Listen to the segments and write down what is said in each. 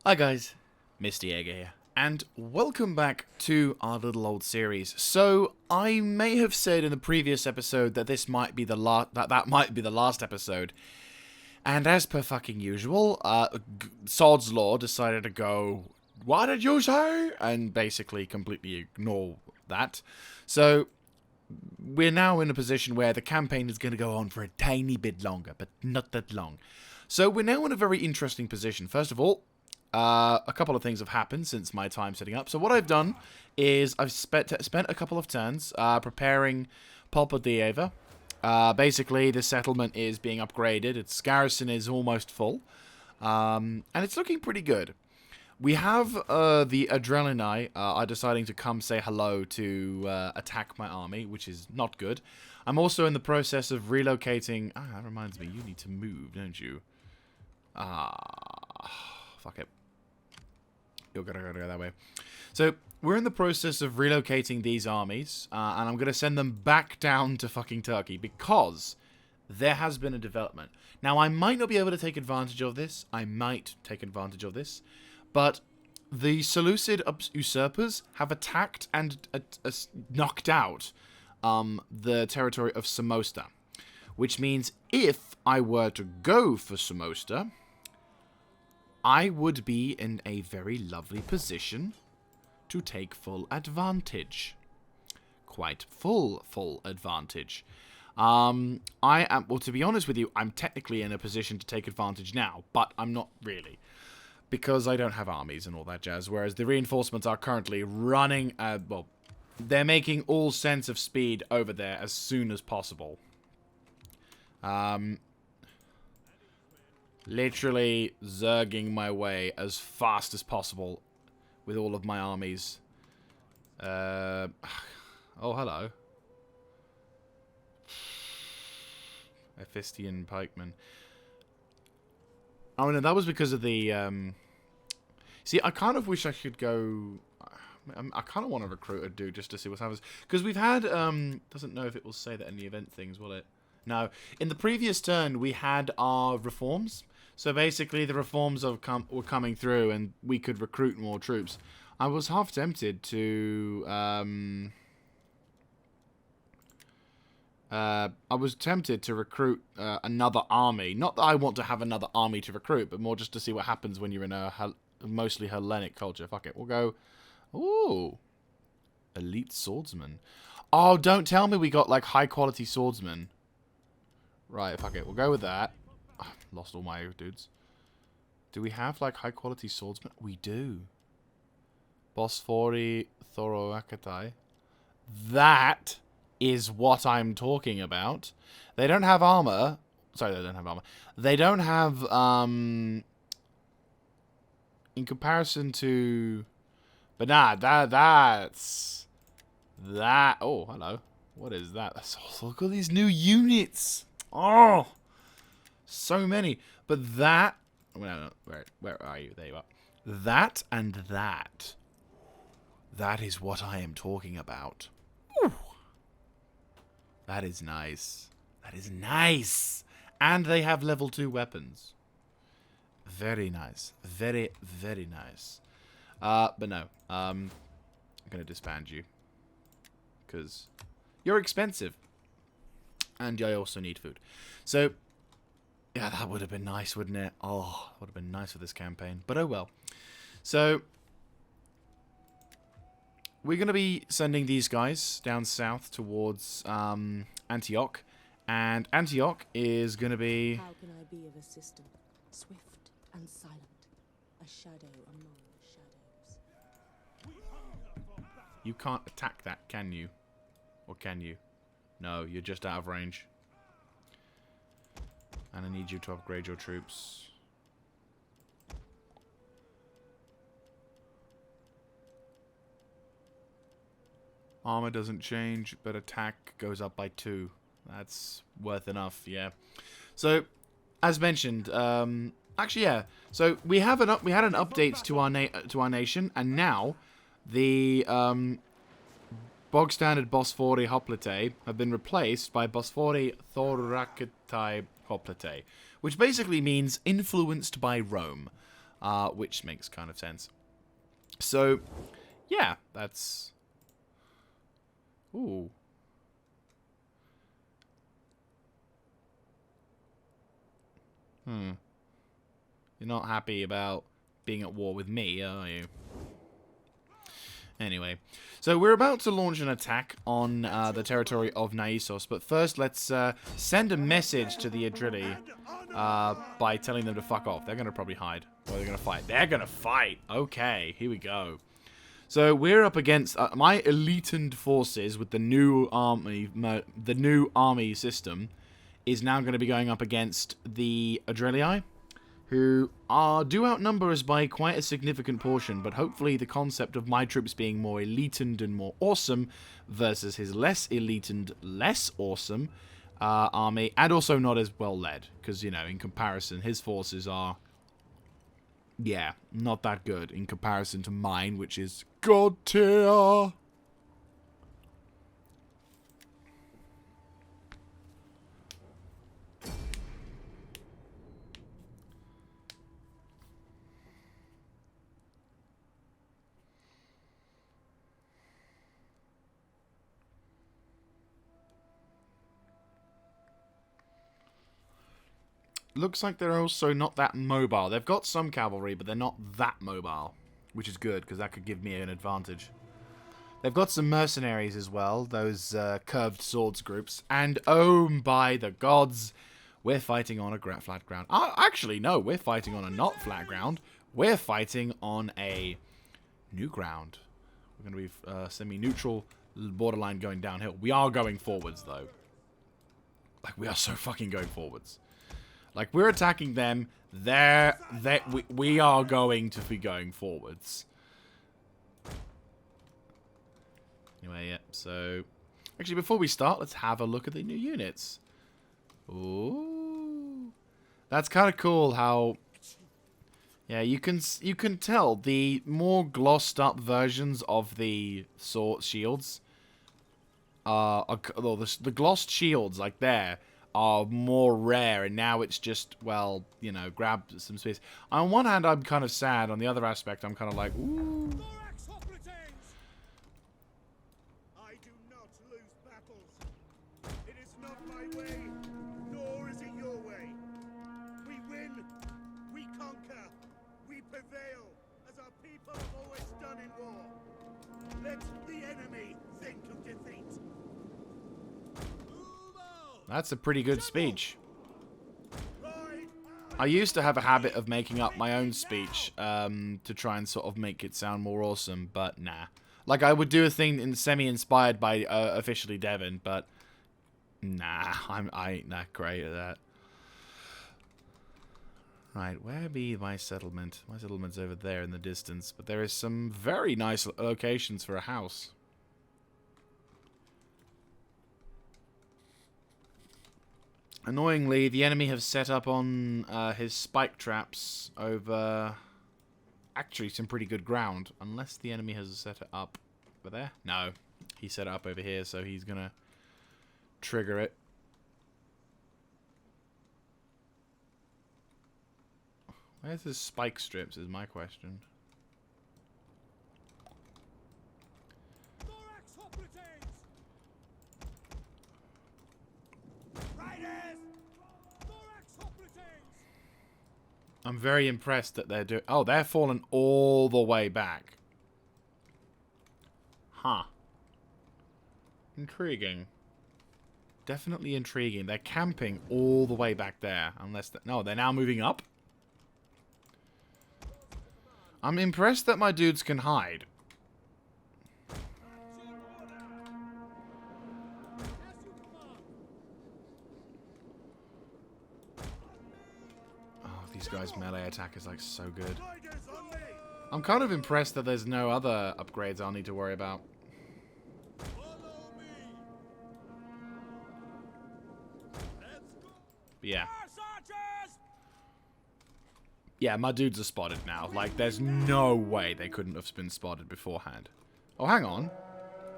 Hi guys, Mr. Jaeger here, and welcome back to our little old series. So, I may have said in the previous episode that this might be the that might be the last episode, and as per fucking usual, Sod's Law decided to go, "What did you say?" and basically completely ignore that. So, we're now in a position where the campaign is going to go on for a tiny bit longer, but not that long. So, we're now in a very interesting position. First of all, a couple of things have happened since my time setting up. So what I've done is I've spent a couple of turns preparing Port of Antioch. Basically, the settlement is being upgraded. Its garrison is almost full, and it's looking pretty good. We have the Adrenalini are deciding to come say hello to attack my army, which is not good. I'm also in the process of relocating. Ah, that reminds me, you need to move, don't you? Fuck it. You're gonna go that way. So, we're in the process of relocating these armies, and I'm gonna send them back down to fucking Turkey, because there has been a development. Now, I might not be able to take advantage of this, but the Seleucid usurpers have attacked and knocked out the territory of Samosta, which means if I were to go for Samosta, I would be in a very lovely position to take full advantage. Quite full advantage. Well, to be honest with you, I'm technically in a position to take advantage now, but I'm not really. Because I don't have armies and all that jazz, whereas the reinforcements are currently running, well, they're making all sense of speed over there as soon as possible. Literally zerging my way as fast as possible with all of my armies. Oh, hello. Ephistian pikemen. Oh, no, that was because of the, See, I kind of wish I could go... I kind of want to recruit a dude just to see what happens. Because we've had, doesn't know if it will say that in the event things, will it? No. In the previous turn, we had our reforms. So basically, the reforms were coming through, and we could recruit more troops. I was half tempted to... I was tempted to recruit another army. Not that I want to have another army to recruit, but more just to see what happens when you're in a mostly Hellenic culture. Fuck it, we'll go... Ooh. Elite swordsman. Oh, don't tell me we got, like, high-quality swordsmen. Right, fuck it, we'll go with that. Oh, lost all my dudes. Do we have, like, high-quality swordsmen? We do. Bosphori Thoroakatai. That is what I'm talking about. They don't have armor. Sorry, they don't have armor. They don't have, in comparison to... But nah, that's... That... Oh, hello. What is that? Look at these new units. Oh! So many. But that... No, where are you? There you are. That and that. That is what I am talking about. Woo. That is nice. That is nice. And they have level 2 weapons. Very nice. Very, very nice. But no. I'm going to disband you. Because you're expensive. And I also need food. So, yeah, that would have been nice, wouldn't it? Oh, would have been nice for this campaign. But oh well. So, we're going to be sending these guys down south towards Antioch. And Antioch is going to be... How can I be of assistance? Swift and silent. A shadow among the shadows. You can't attack that, can you? Or can you? No, you're just out of range. And I need you to upgrade your troops. Armor doesn't change, but attack goes up by 2. That's worth enough, yeah. So, as mentioned, actually, yeah. So we had an update to our nation, and now the bog standard Bosphori hoplite have been replaced by Bosphori Thorakatai hoplite, which basically means influenced by Rome. which makes kind of sense. So, yeah, that's... Ooh. You're not happy about being at war with me, are you? Anyway, so we're about to launch an attack on the territory of Naissos, but first let's send a message to the Adrilli by telling them to fuck off. They're going to probably hide. Or they're going to fight. They're going to fight! Okay, here we go. So we're up against my elitened forces with the new army system is now going to be going up against the Adrilli, who do outnumber us by quite a significant portion, but hopefully the concept of my troops being more elitened and more awesome versus his less elitened, less awesome army, and also not as well led, because, you know, in comparison, his forces are, yeah, not that good in comparison to mine, which is god tier. Looks like they're also not that mobile. They've got some cavalry, but they're not that mobile, which is good, because that could give me an advantage. They've got some mercenaries as well, those curved swords groups, and oh by the gods, we're fighting on a flat ground. Actually, no, we're fighting on a not flat ground. We're fighting on a new ground. We're going to be semi-neutral, borderline going downhill. We are going forwards, though. Like, we are so fucking going forwards. Like, we're attacking them. We are going to be going forwards. Anyway, yeah, so... Actually, before we start, let's have a look at the new units. Ooh. That's kind of cool how... Yeah, you can tell the more glossed up versions of the sword shields... the glossed shields, like there... are more rare, and now it's just, well, you know, grab some space. On one hand, I'm kind of sad. On the other aspect, I'm kind of like, ooh. I do not lose battles. It is not my way, nor is it your way. We win, we conquer, we prevail, as our people have always done in war. Let the enemy think of defeat. That's a pretty good speech. I used to have a habit of making up my own speech to try and sort of make it sound more awesome, but nah. Like, I would do a thing semi-inspired by officially Devon, but nah, I ain't that great at that. Right, where be my settlement? My settlement's over there in the distance, but there is some very nice locations for a house. Annoyingly, the enemy have set up on his spike traps over actually some pretty good ground. Unless the enemy has set it up over there. No, he set it up over here, so he's going to trigger it. Where's his spike strips is my question. I'm very impressed that they're doing... Oh, they're falling all the way back. Huh. Intriguing. Definitely intriguing. They're camping all the way back there. Unless... No, they're now moving up. I'm impressed that my dudes can hide. These guys' melee attack is like so good. I'm kind of impressed that there's no other upgrades I'll need to worry about. But yeah. Yeah, my dudes are spotted now. Like, there's no way they couldn't have been spotted beforehand. Oh, hang on.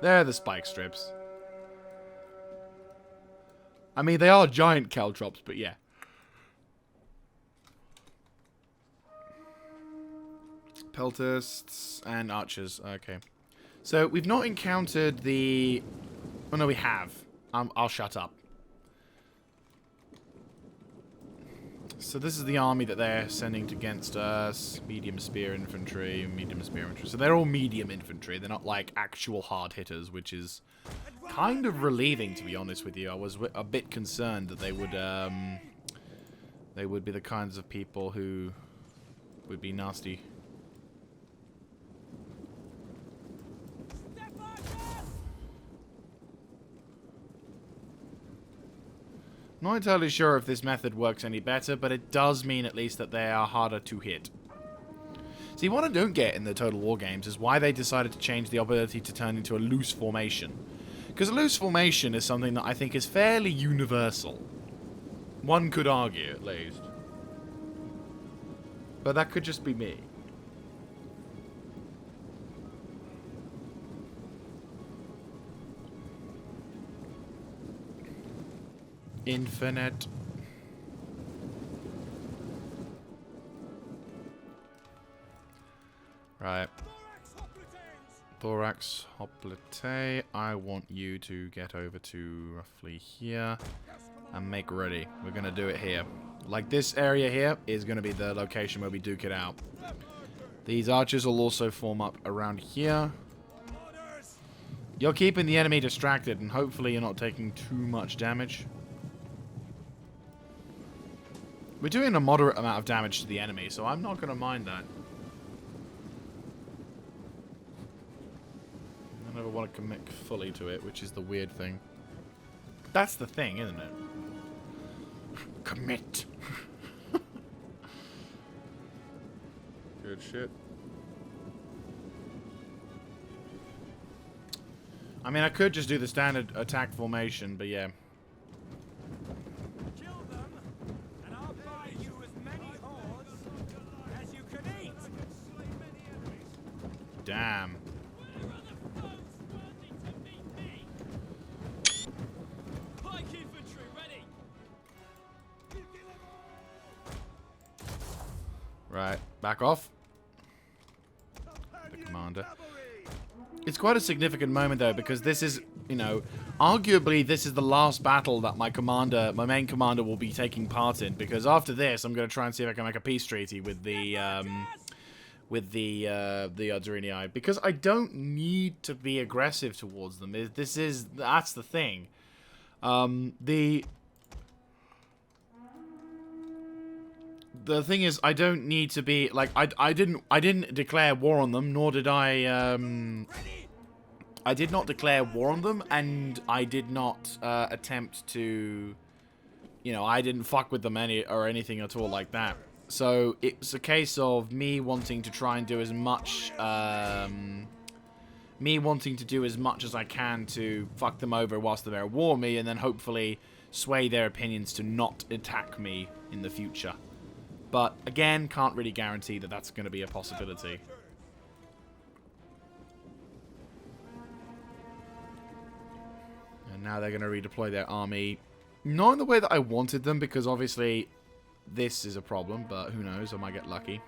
They're the spike strips. I mean, they are giant caltrops, but yeah. Peltists and archers. Okay. So, we've not encountered the... Oh, no, we have. I'll shut up. So, this is the army that they're sending against us. Medium spear infantry, medium spear infantry. So, they're all medium infantry. They're not, like, actual hard hitters, which is kind of relieving, to be honest with you. I was a bit concerned that they would be the kinds of people who would be nasty. Not entirely sure if this method works any better, but it does mean at least that they are harder to hit. See, what I don't get in the Total War games is why they decided to change the ability to turn into a loose formation. Because a loose formation is something that I think is fairly universal. One could argue, at least. But that could just be me. Infinite. Right. Thorax hoplite. I want you to get over to roughly here and make ready. We're going to do it here. Like, this area here is going to be the location where we duke it out. These archers will also form up around here. You're keeping the enemy distracted, and hopefully you're not taking too much damage. We're doing a moderate amount of damage to the enemy, so I'm not going to mind that. I never want to commit fully to it, which is the weird thing. That's the thing, isn't it? Commit. Good shit. I mean, I could just do the standard attack formation, but yeah. Kill them, and I'll buy you as many hordes as you can eat. Damn. Pike infantry ready. Right, back off. The commander. It's quite a significant moment, though, because this is, you know, arguably this is the last battle that my main commander will be taking part in, because after this, I'm going to try and see if I can make a peace treaty with the Arduini, because I don't need to be aggressive towards them. That's the thing. The thing is, I don't need to be like I didn't declare war on them, nor did I did not declare war on them, and I did not attempt to, you know, I didn't fuck with them anything at all like that. So it's a case of me wanting to try and do as much, as I can to fuck them over whilst they're at war with me, and then hopefully sway their opinions to not attack me in the future. But again, can't really guarantee that that's going to be a possibility. And now they're going to redeploy their army. Not in the way that I wanted them, because obviously this is a problem, but who knows, I might get lucky.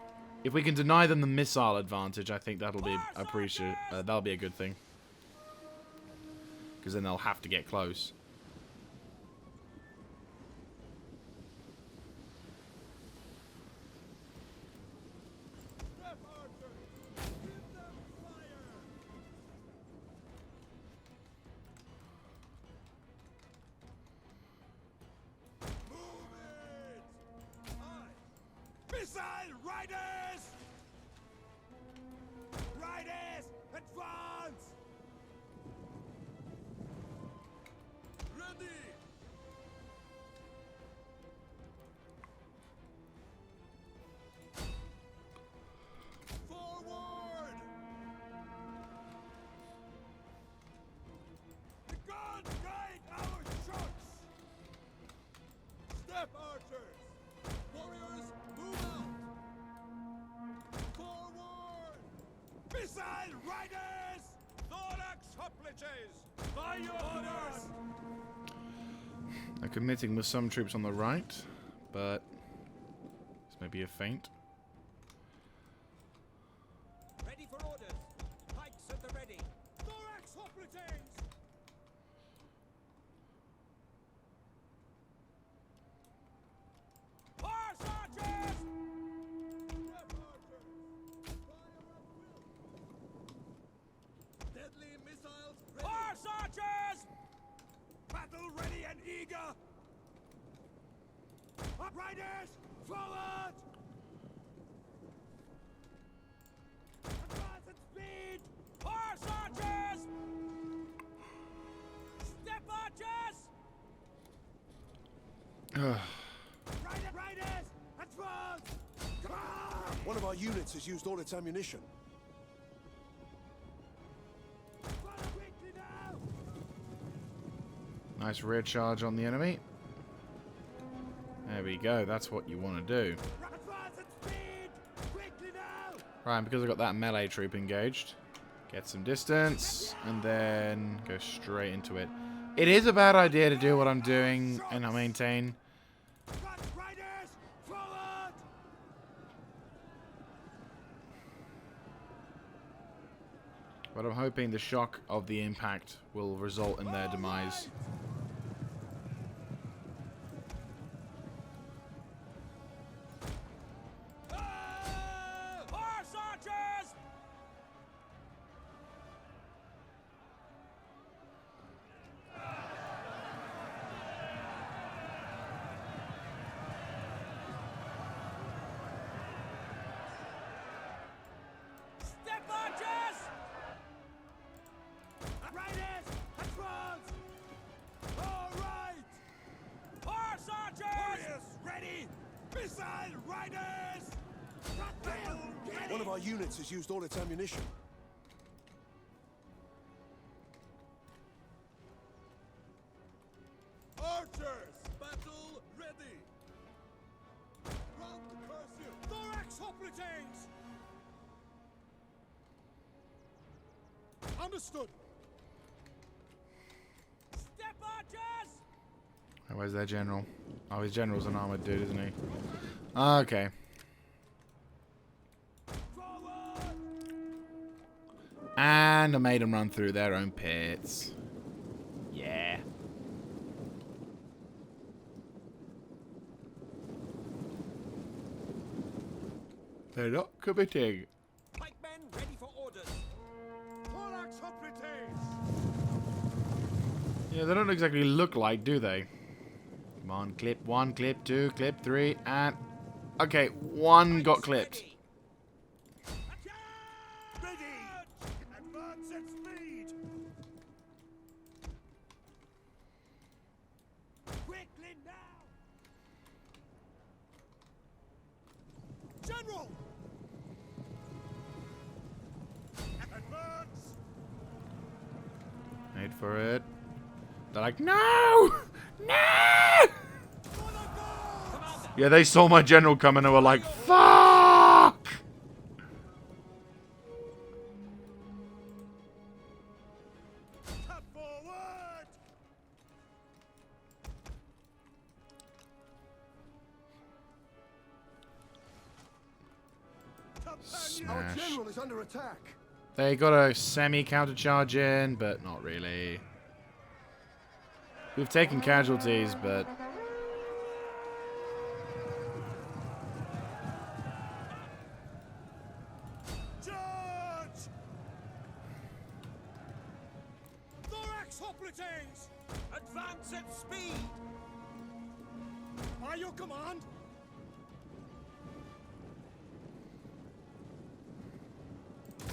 If we can deny them the missile advantage, I think that'll be that'll be a good thing. Because then they'll have to get close. Missile riders! Riders, advance! Ready! Forward! The gods guide our shots! Step archers! Warriors, move out! Forward! Missile riders! Thorax hoplites! By your orders! They're committing with some troops on the right, but this may be a feint. orders. Pikes at the ready. Thorax hoplites! Horse archers! Deadly missiles ready! Horse archers! Battle ready and eager! Riders, forward! Advance at speed! Horse archers! Step archers! Riders, advance! One of our units has used all its ammunition. Follow quickly now! Nice rear charge on the enemy. There we go. That's what you want to do. Advance at speed! Quickly now! Right, because I've got that melee troop engaged. Get some distance, and then go straight into it. It is a bad idea to do what I'm doing and I maintain. Riders, forward! But I'm hoping the shock of the impact will result in their demise. Horse archers! Step archers! Riders, advance! All right! Horse archers! Warriors, ready! Missile riders! One of our units has used all its ammunition. Archers, battle ready! Round the cursive! Thorax hoplites! Understood! Step archers! Oh, where's their general? Oh, his general's an armored dude, isn't he? Okay. Forward! And I made them run through their own pits. Yeah. They're not committing. Pikemen ready for orders. Thorax hoplites! Yeah, they don't exactly look like, do they? Come on, clip 1, clip 2, clip 3, and... Okay, one got clipped. Ready! Advance at speed! Quickly now! General! Advance! Wait for it. They're like, no! No! Yeah, they saw my general coming and were like, fuck! Step forward! Companion! Our Smash. general is under attack! They got a semi-counter-charge in, but not really. We've taken casualties, but... Charge! Thorax hoplites! Advance at speed! By your command!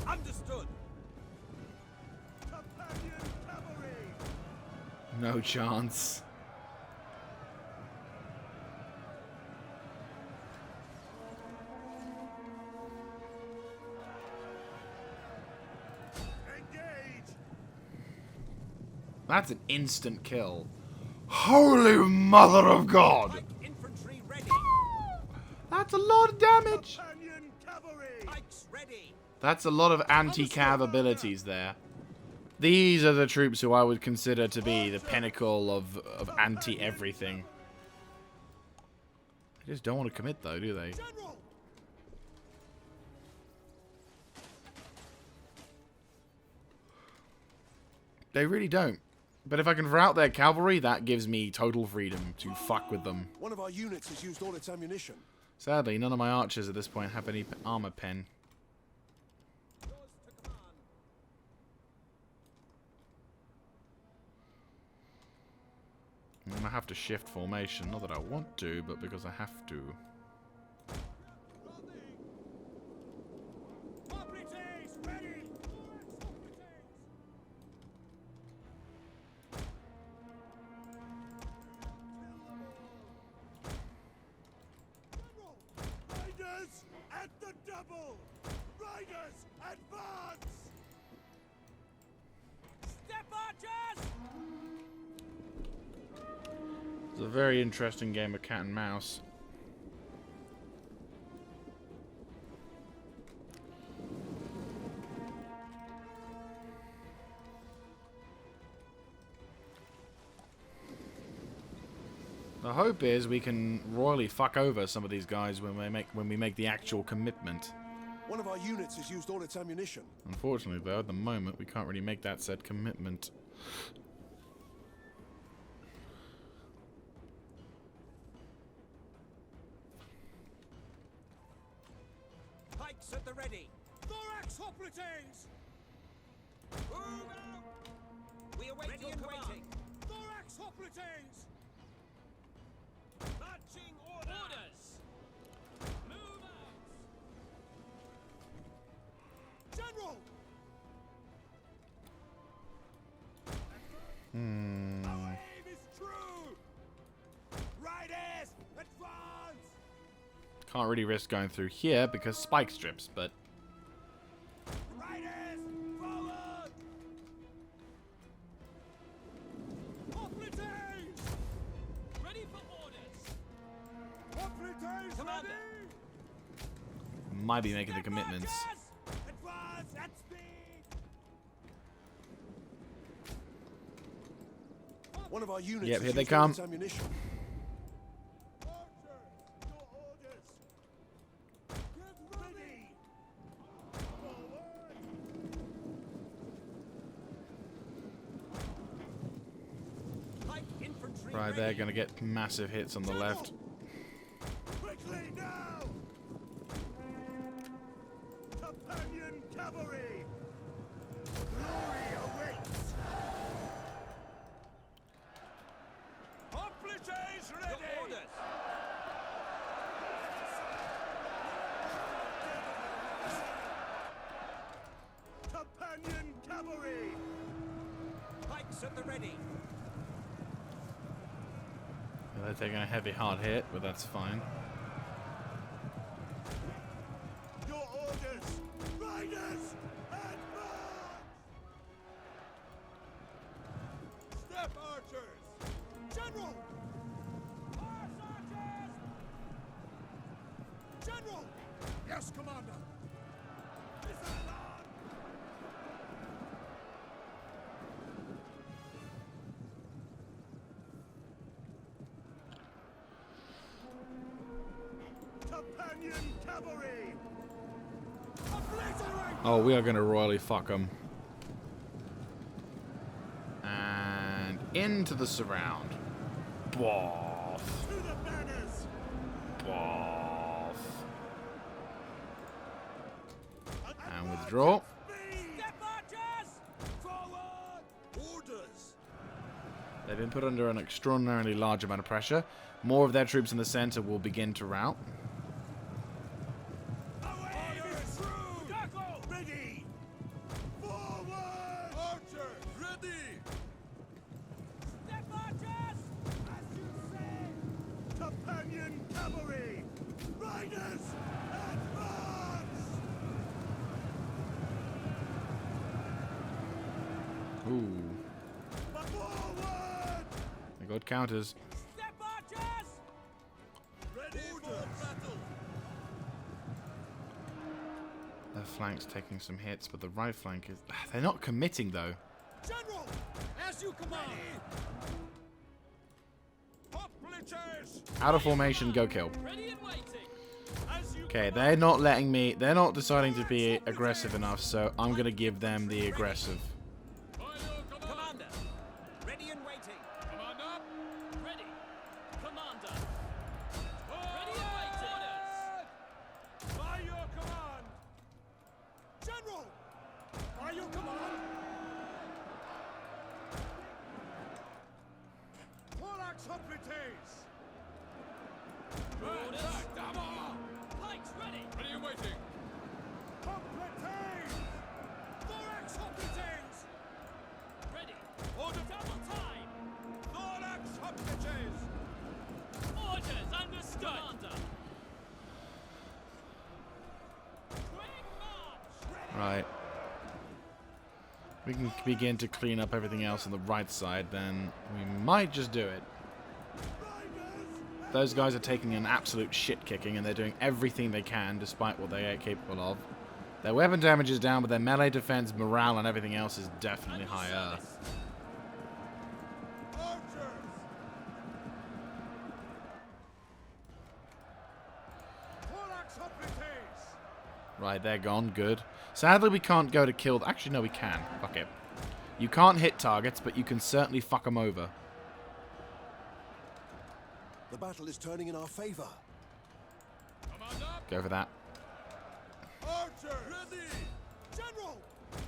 Understood! Companion cavalry! No chance. Engage! That's an instant kill. Holy mother of God! Pike infantry ready! That's a lot of damage. Companion cavalry! Pikes ready! That's a lot of anti-cav abilities there. These are the troops who I would consider to be the pinnacle of anti-everything. They just don't want to commit though, do they? General! They really don't. But if I can rout their cavalry, that gives me total freedom to fuck with them. One of our units has used all its ammunition. Sadly, none of my archers at this point have any armor pen. I'm gonna have to shift formation. Not that I want to, but because I have to. Riders at the double! Riders advance! Step archers! It's a very interesting game of cat and mouse. The hope is we can royally fuck over some of these guys when we make the actual commitment. One of our units has used all its ammunition. Unfortunately, though, at the moment we can't really make that said commitment. Pikes at the ready. Thorax hoplites! Move out! We await your command. Thorax hoplites! Marching orders! Move out! General! Our aim is true! Riders, advance! Can't really risk going through here because spike strips, but Riders, forward! Hoplites! Ready for orders! Hoplites Commander. ready! might be making the commitments. Advance at speed! One of our units Yep, has here they used all come. its ammunition. Archers, your orders! Get ready! Forward! Pike infantry Right, ready. they're gonna get massive hits on the left. Quickly now! Companion cavalry! Glory awaits! Hoplites Your ready! orders! Companion cavalry! Pikes at the ready. They're taking a heavy hard hit, but that's fine. Your orders! Riders! Advance! Step archers! General! Horse archers! General! Yes, Commander! Disallow! Companion cavalry! Obliterate! Oh, we are gonna royally fuck them. And into the surround. Boff. To the banners! Boff. And withdraw. Speed! Step archers! Forward! Orders! They've been put under an extraordinarily large amount of pressure. More of their troops in the center will begin to rout. Our aim is true! Dago! Ready! Forward! Archers! Ready! Step archers! As you say! Companion cavalry! Riders! Advance! Ooh. Forward! They got counters. Step archers! Ready for battle! Their flank's taking some hits, but the right flank is... They're not committing, though. General! As you command! Hoplites! Out of formation, go kill. Ready and waiting. As you Okay, they're not letting me... They're not deciding to be aggressive enough, so I'm gonna give them the aggressive. Commander! General! By your command! Poleaxe hoplites! Pikes ready! Ready and waiting! Hoplites! Thorax hoplites! Ready! Order double time! Thorax hoplites! Orders understood! Commander! Quick march! Right. We can begin to clean up everything else on the right side, then we might just do it. Those guys are taking an absolute shit kicking, and they're doing everything they can, despite what they are capable of. Their weapon damage is down, but their melee defense, morale, and everything else is definitely higher. Archers! Poleaxe hoplites! Right, they're gone. Good. Sadly, we can't go to kill... Actually, no, we can. Fuck it. You can't hit targets, but you can certainly fuck them over. The battle is turning in our favor. Go for that. Archers! Ready! General!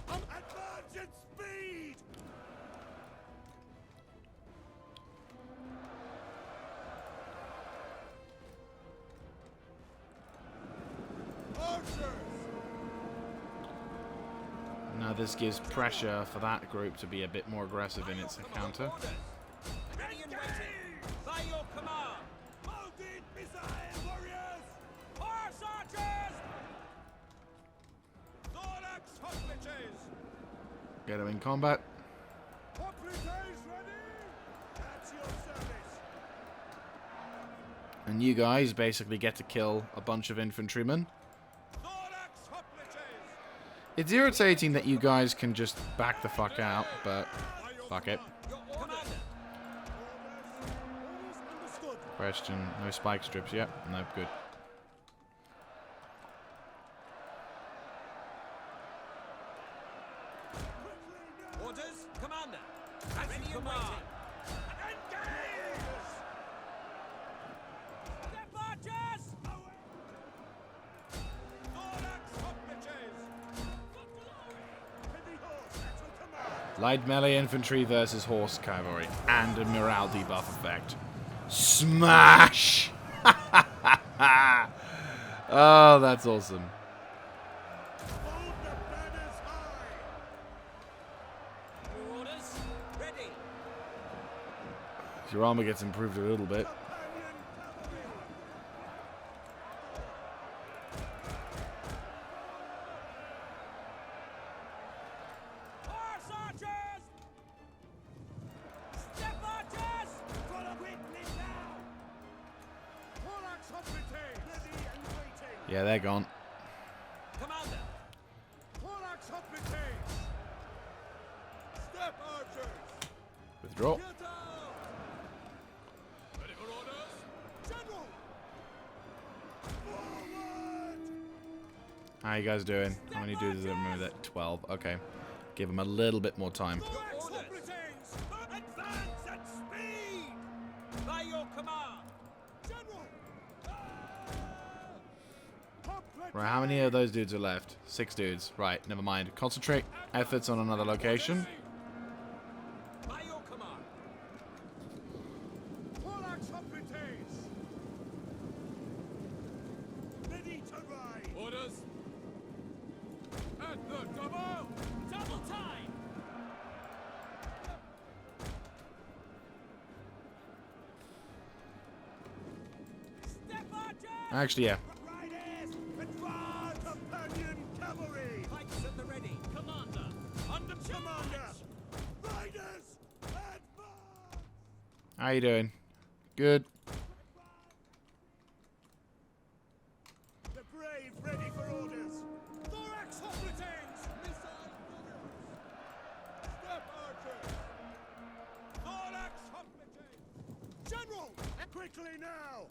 Advance at speed! Archers! Now, this gives pressure for that group to be a bit more aggressive in its encounter. Ready and waiting! By your command! Mounted missile warriors! Horse archers! Thorax hoplites! Get them in combat. Hoplites ready! At your service! And you guys basically get to kill a bunch of infantrymen. Thorax hoplites! It's irritating that you guys can just back the fuck out, but fuck it. Commander! Orders understood. Question. No spike strips yet? No, good. Orders, Commander! Ready and waiting! Engage! Step archers! Thorax hoplites! For glory! Heavy horse at your command! Light melee infantry versus horse cavalry. And a morale debuff effect. Smash! Oh, that's awesome. Hold the banners high! Your orders? Ready! Your armor gets improved a little bit. Companion cavalry! Horse archers! Step archers! Follow witness now! Poleaxe hoplites! Ready and waiting! Yeah, they're gone. Commander! Poleaxe hoplites! Step archers! Withdraw. Get out! Ready for orders? General! Forward! How you guys doing? How many dudes do I remember that? 12. Okay. Give them a little bit more time. Thorax orders. hoplites! Advance at speed! By your command! General! Hoplites! Right, how many of those dudes are left? 6 dudes. Right, never mind. Concentrate efforts on another location. By your command! Poleaxe hoplites! Ready to ride! Orders! At the double! Double time! Step archers! Actually, yeah. Riders! Advance! Companion cavalry! Pikes at the ready! Commander! Under Commander! Riders! Advance! How you doing? Good. The brave ready for orders! Thorax hoplites! Missile warriors! Step archers! Thorax hoplites! General! Quickly now!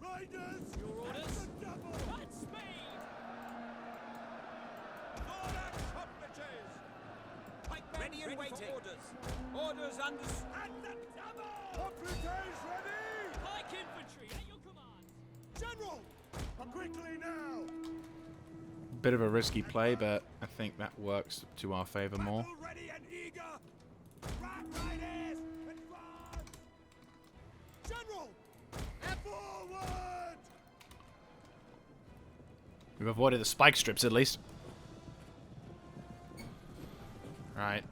Riders! Your orders? At the double! At speed! Thorax hoplites! Pike ready and waiting! Orders! Orders under... At the double! Hoplites ready! Pike infantry at your command! General! Quickly now! Bit of a risky play, but I think that works to our favor more. Battle ready and eager. Right riders, advance. General, forward. We've avoided the spike strips at least. Right.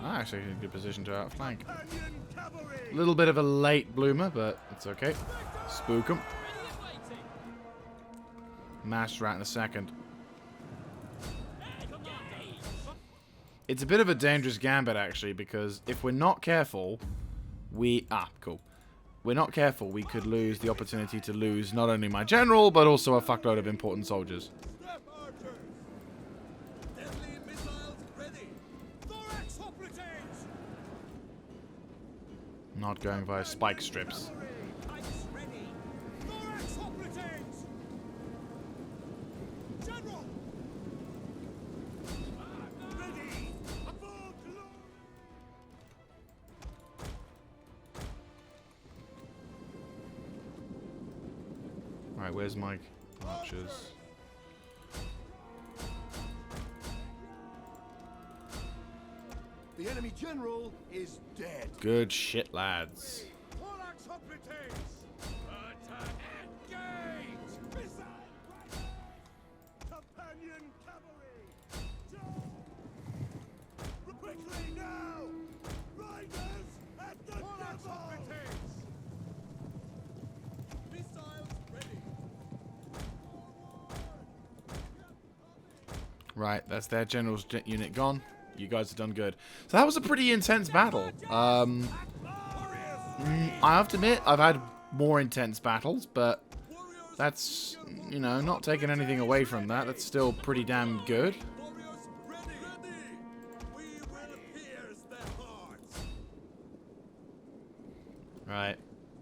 Actually in a good position to outflank. Companion cavalry. A little bit of a late bloomer, but it's okay. Spook 'em. Mashed right in a second. It's a bit of a dangerous gambit, actually, because if we're not careful, cool. We're not careful, we could lose the opportunity to lose not only my general, but also a fuckload of important soldiers. Step archers. Deadly missiles ready. Thorax hoplites. Not going via spike strips. Pikes ready. Thorax hoplites. General. Ready. For glory. Right, where's my archers? The enemy general is dead. Good shit, lads. Thorax hoplites. Attack. Engage. Missile. Companion cavalry. Quickly now. Riders at the devil. Missiles ready. Right, that's their general's unit gone. You guys have done good. So that was a pretty intense battle. I have to admit, I've had more intense battles, but that's, you know, not taking anything away from that. That's still pretty damn good. Warriors ready. We will pierce their hearts. Right,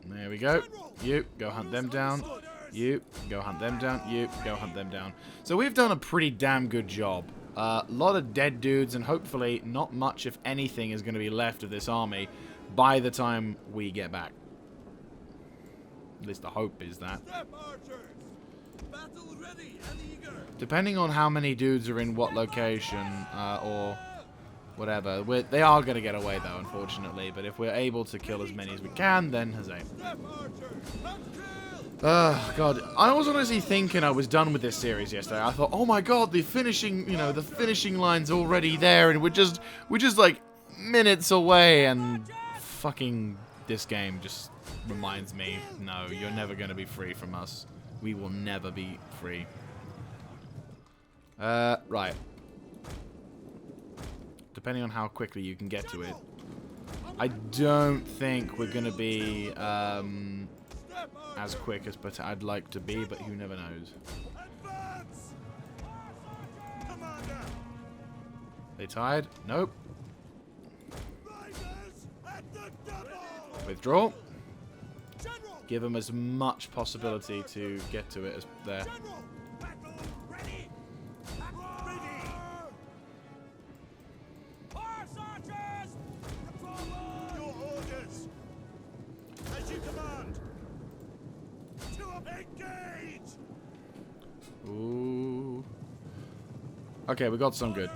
there we go. You, go hunt them down. You, go hunt them down. You, go hunt them down. So we've done a pretty damn good job. A lot of dead dudes, and hopefully not much, if anything, is going to be left of this army by the time we get back. At least the hope is that. Step archers. Battle ready and eager. Depending on how many dudes are in what location, or whatever, they are going to get away, though, unfortunately. But if we're able to kill as many as we can, then huzzah. Step archers. Let's kill. God, I was honestly thinking I was done with this series yesterday. I thought, oh my god, the finishing, you know, the finishing line's already there, and we're just like minutes away, and fucking this game just reminds me, no, you're never going to be free from us. We will never be free. Right. Depending on how quickly you can get to it, I don't think we're going to be, as quick as I'd like to be, but who never knows. Advance. Commander. They tired? Nope. Riders at the double. Withdraw. General. Give them as much possibility to get to it as there. General. Battle ready. Ready. Horse archers. Forward. Your orders. As you command. To engage. Ooh. Okay, we got some good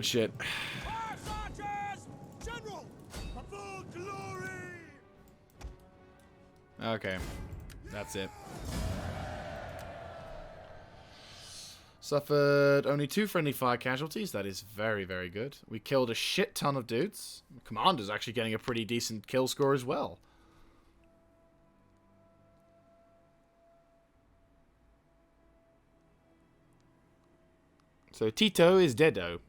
shit. Horse archers. General. For glory. Okay, that's it. Suffered only 2 friendly fire casualties. That is very, very good. We killed a shit ton of dudes. Commander's actually getting a pretty decent kill score as well. So Tito is deado.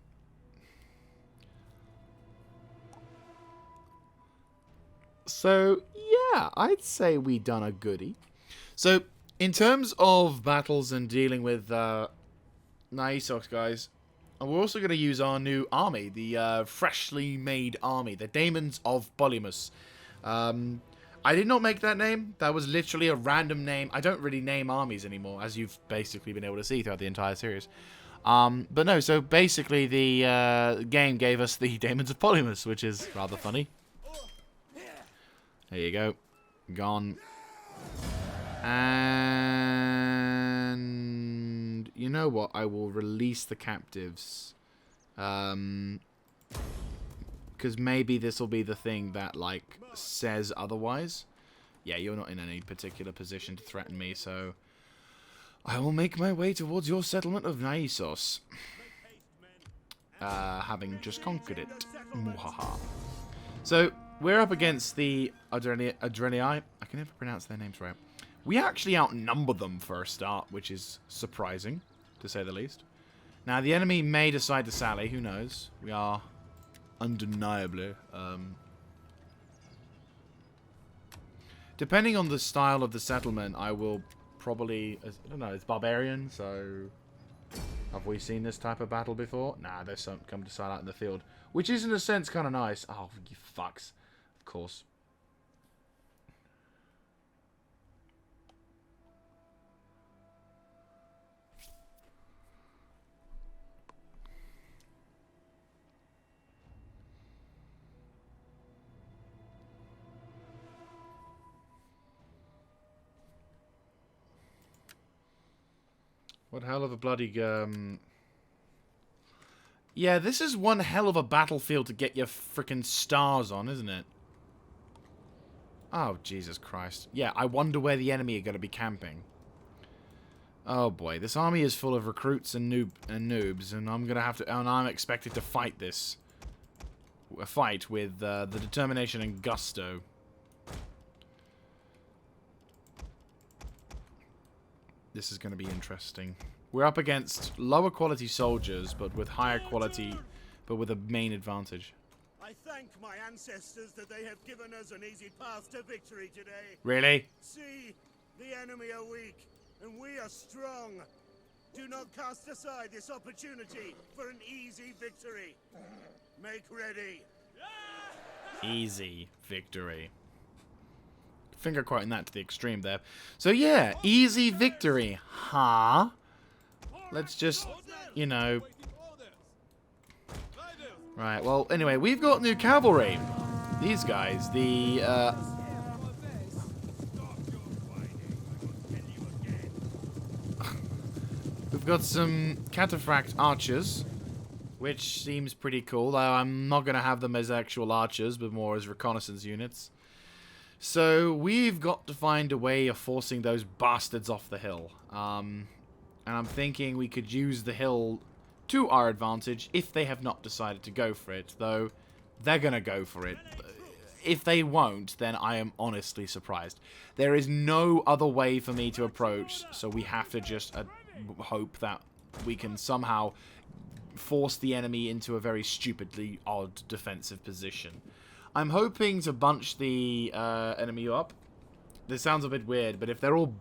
So yeah, I'd say we done a goodie. So in terms of battles and dealing with nigh, guys, we're also going to use our new army, the freshly made army, the Daemons of Polymus. I did not make that name. That was literally a random name. I don't really name armies anymore, as you've basically been able to see throughout the entire series. But no, so basically the game gave us the Daemons of Polymus, which is rather funny. There you go. Gone. And you know what? I will release the captives. Because maybe this will be the thing that, like, says otherwise. Yeah, you're not in any particular position to threaten me, so I will make my way towards your settlement of Naissos. Having just conquered it. Muhaha. So, we're up against the Adrenii. I can never pronounce their names right. We actually outnumber them for a start, which is surprising, to say the least. Now, the enemy may decide to sally. Who knows? We are undeniably... depending on the style of the settlement, I will probably... I don't know, it's barbarian, so... Have we seen this type of battle before? Nah, there's some come to side out in the field. Which is, in a sense, kind of nice. Oh, you fucks. Of course. What hell of a bloody... Yeah, this is one hell of a battlefield to get your frickin' stars on, isn't it? Oh, Jesus Christ. Yeah, I wonder where the enemy are going to be camping. Oh boy, this army is full of recruits and noobs, and I'm going to have to... And I'm expected to fight this. A fight with the determination and gusto. This is going to be interesting. We're up against lower quality soldiers, but with higher quality, but with a main advantage. I thank my ancestors that they have given us an easy path to victory today. Really? See, the enemy are weak, and we are strong. Do not cast aside this opportunity for an easy victory. Make ready. Easy victory. Finger quoting that to the extreme there. So yeah, easy victory. Huh? Let's just, you know... Right, well, anyway, we've got new cavalry. These guys, the, we've got some cataphract archers, which seems pretty cool, though I'm not going to have them as actual archers, but more as reconnaissance units. So, we've got to find a way of forcing those bastards off the hill. And I'm thinking we could use the hill to our advantage if they have not decided to go for it, though they're going to go for it. If they won't, then I am honestly surprised. There is no other way for me to approach, so we have to just hope that we can somehow force the enemy into a very stupidly odd defensive position. I'm hoping to bunch the enemy up. This sounds a bit weird, but if they're all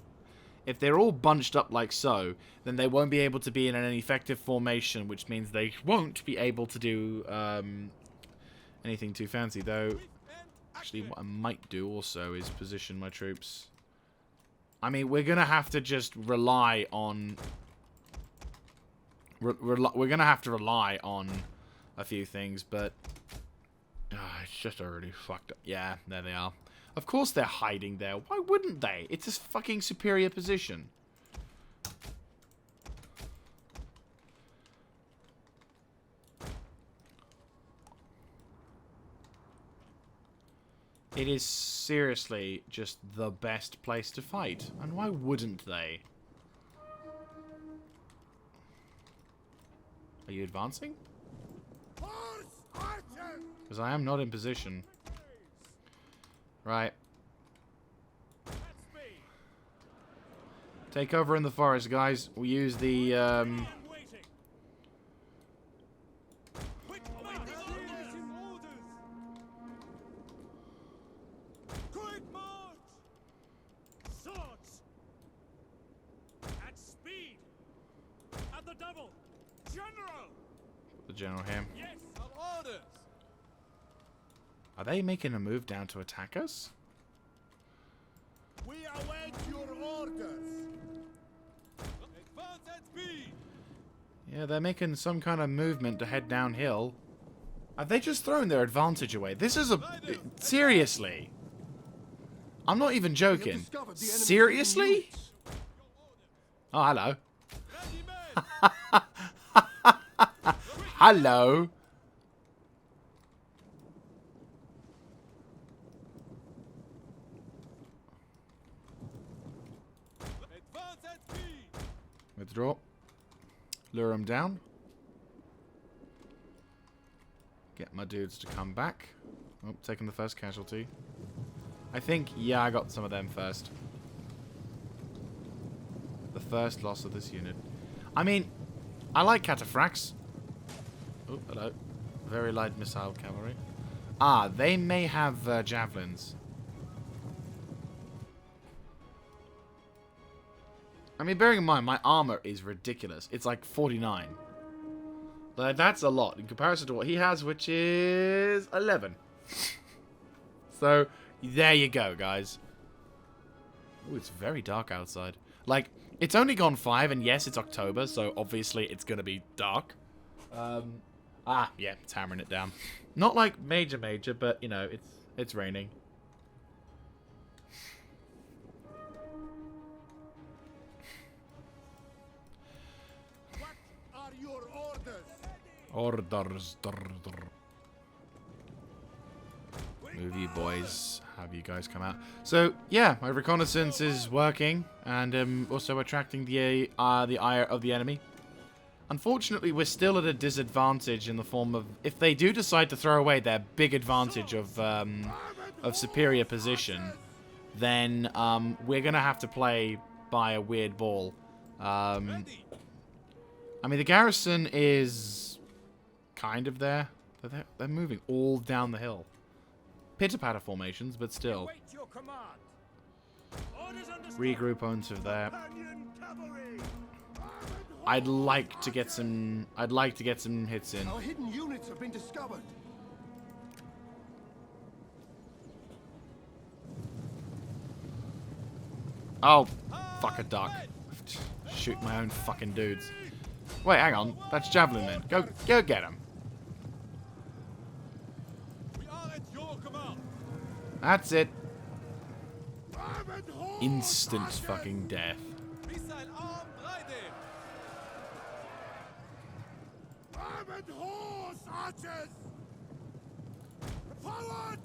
bunched up like so, then they won't be able to be in an effective formation, which means they won't be able to do anything too fancy. Though, actually, what I might do also is position my troops. I mean, we're gonna have to just rely on. We're gonna have to rely on a few things, but it's just already fucked up. Yeah, there they are. Of course they're hiding there. Why wouldn't they? It's a fucking superior position. It is seriously just the best place to fight. And why wouldn't they? Are you advancing? Because I am not in position. Right. Take cover in the forest, guys. We use the, Quick march! Swords! At speed! At the double! General! the general here. Yes, orders! Are they making a move down to attack us? We await your orders! Advance at speed! Yeah, they're making some kind of movement to head downhill. Have they just thrown their advantage away? This is a... Seriously. I'm not even We have joking. discovered the enemy's Seriously? units. Oh, hello. Hello. Advance at speed. Withdraw. Lure him down. Get my dudes to come back. Oh, taking the first casualty. I think, yeah, I got some of them first. The first loss of this unit. I mean, I like cataphracts. Oh, hello. Very light missile cavalry. Ah, they may have javelins. I mean, bearing in mind, my armor is ridiculous. It's like 49. Like, that's a lot in comparison to what he has, which is 11. So, there you go, guys. Oh, it's very dark outside. Like, it's only gone 5, and yes, it's October, so obviously it's going to be dark. Yeah, it's hammering it down. Not like major, but, you know, it's raining. What are your orders? Orders. Move you boys. Have you guys come out. So, yeah, my reconnaissance is working, and also attracting the ire of the enemy. Unfortunately, we're still at a disadvantage in the form of, if they do decide to throw away their big advantage of superior position, then we're going to have to play by a weird ball. I mean, the garrison is kind of there. They're moving all down the hill. Pitter-patter formations, but still. Wait your command. Orders understood. Regroup onto there. Companion cavalry! I'd like to get some hits in. Our hidden units have been discovered. Oh, fuck a duck. Shoot my own fucking dudes. Wait, hang on. That's javelin men. Go get them. We are at your command. That's it. Armored horse Instant archers! fucking death. Missile arm ready. Armored horse archers! Forward!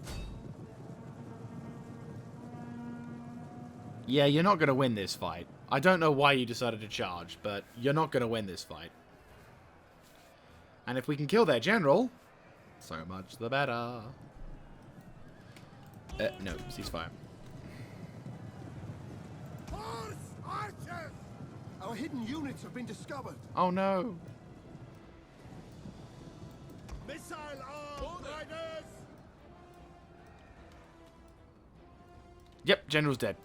Yeah, you're not going to win this fight. I don't know why you decided to charge, but you're not going to win this fight. And if we can kill their general, so much the better. No, ceasefire. Horse archers! Our hidden units have been discovered. Oh no. Missile armed riders! Yep, general's dead.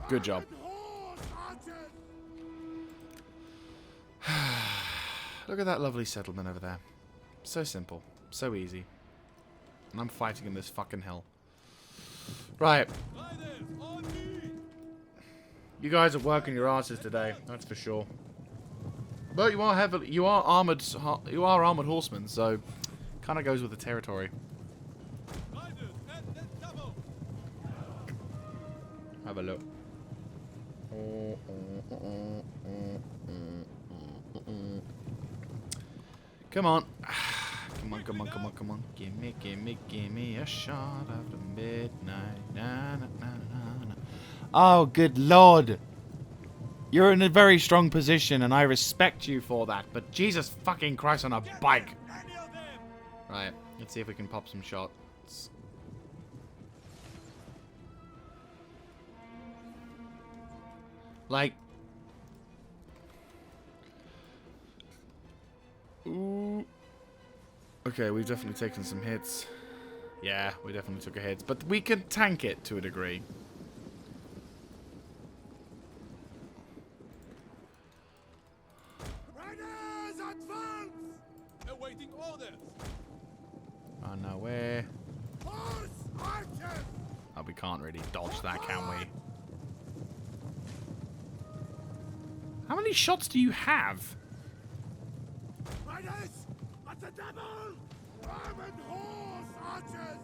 Good job. Armored horse archers! Look at that lovely settlement over there. So simple. So easy. And I'm fighting in this fucking hell. Right. Riders on me. You guys are working your asses today, that's for sure. But you are armored horsemen, so kind of goes with the territory. Riders at the double. Have a look. Come on. Come on. Give me a shot after midnight. Na, na, na, na, na. Oh, good lord. You're in a very strong position, and I respect you for that. But Jesus fucking Christ on a bike. Any of them. Right, let's see if we can pop some shots. Like... Ooh. Okay, we've definitely taken some hits. Yeah, we definitely took a hit. But we can tank it to a degree. Riders advance! Awaiting orders. On our way. Horse archers! Oh, we can't really dodge that, can we? How many shots do you have? Riders at the double! Armored horse archers!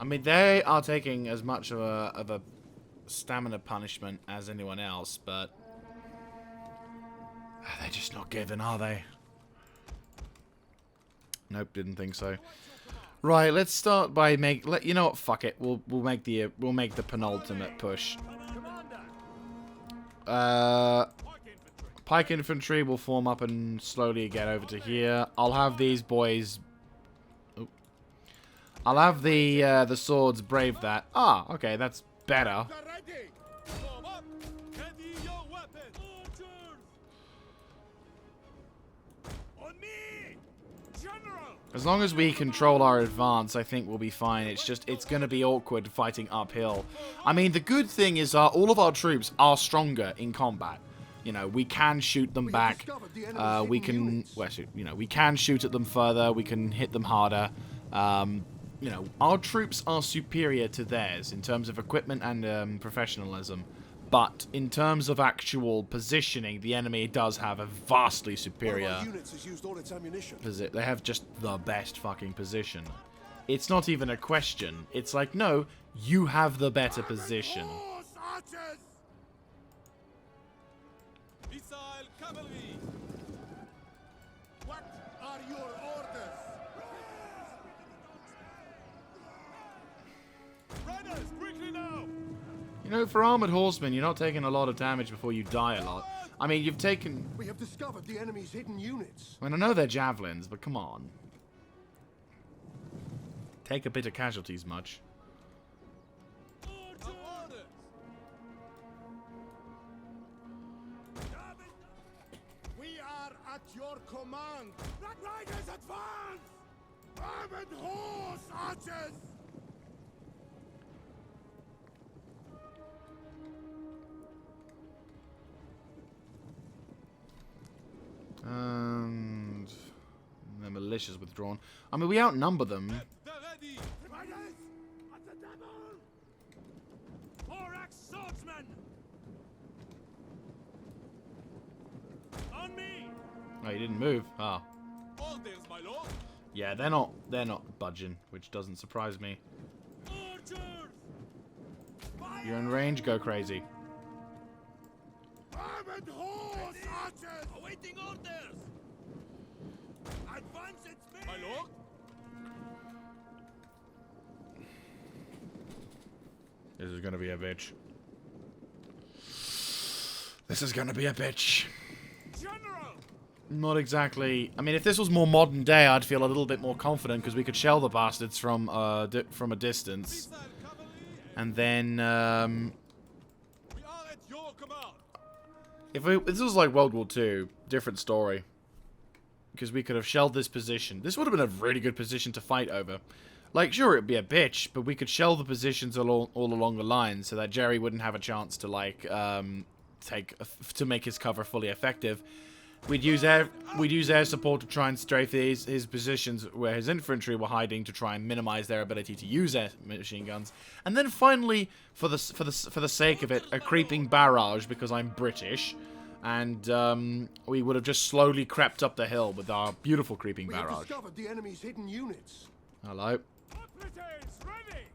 I mean, they are taking as much of a stamina punishment as anyone else, but they're just not giving, are they? Nope, didn't think so. Right, let's start by you know what? Fuck it. We'll make the penultimate push. Pike infantry will form up and slowly get over to here. I'll have these boys. Oop. I'll have the swords brave that. Ah, okay, that's better. Ready! Form up! Ready your weapons! Archers! On me! General! As long as we control our advance, I think we'll be fine. It's going to be awkward fighting uphill. I mean, the good thing is all of our troops are stronger in combat. You know, we can shoot them back. We can, well, you know, we can shoot at them further. We can hit them harder. You know, our troops are superior to theirs in terms of equipment and professionalism. But in terms of actual positioning, the enemy does have a vastly superior position. They have just the best fucking position. It's not even a question. It's like, no, you have the better position. Archers! Missile cavalry! What are your orders? Runners, quickly now! You know, for armored horsemen, you're not taking a lot of damage before you die a lot. I mean, you've taken... We have discovered the enemy's hidden units. I mean, I know they're javelins, but come on. Take a bit of casualties much. We are at your command! Red Riders advance! Armored horse, archers! And the militia's withdrawn. I mean, we outnumber them. They're ready! Riders! At the devil! Four-axe swordsmen! On me! Oh, you didn't move. Ah. Orders, my lord! Yeah, they're not budging, which doesn't surprise me. Archers! Fire! You're in range, go crazy. Armored horse, archers! Awaiting orders! Advance at speed! My lord? This is gonna be a bitch. This is gonna be a bitch. General! Not exactly. I mean, if this was more modern day, I'd feel a little bit more confident because we could shell the bastards from a distance, Missile cavalry! and then We are at your command! if this was like World War II, different story. Because we could have shelled this position. This would have been a really good position to fight over. Like, sure, it'd be a bitch, but we could shell the positions all along the line so that Jerry wouldn't have a chance to, like, to make his cover fully effective. We'd use air support to try and strafe his positions where his infantry were hiding to try and minimize their ability to use air machine guns. And then finally, for the sake of it, a creeping barrage because I'm British. And we would have just slowly crept up the hill with our beautiful creeping We have barrage. discovered the enemy's hidden units. Hello. Hoplites, ready!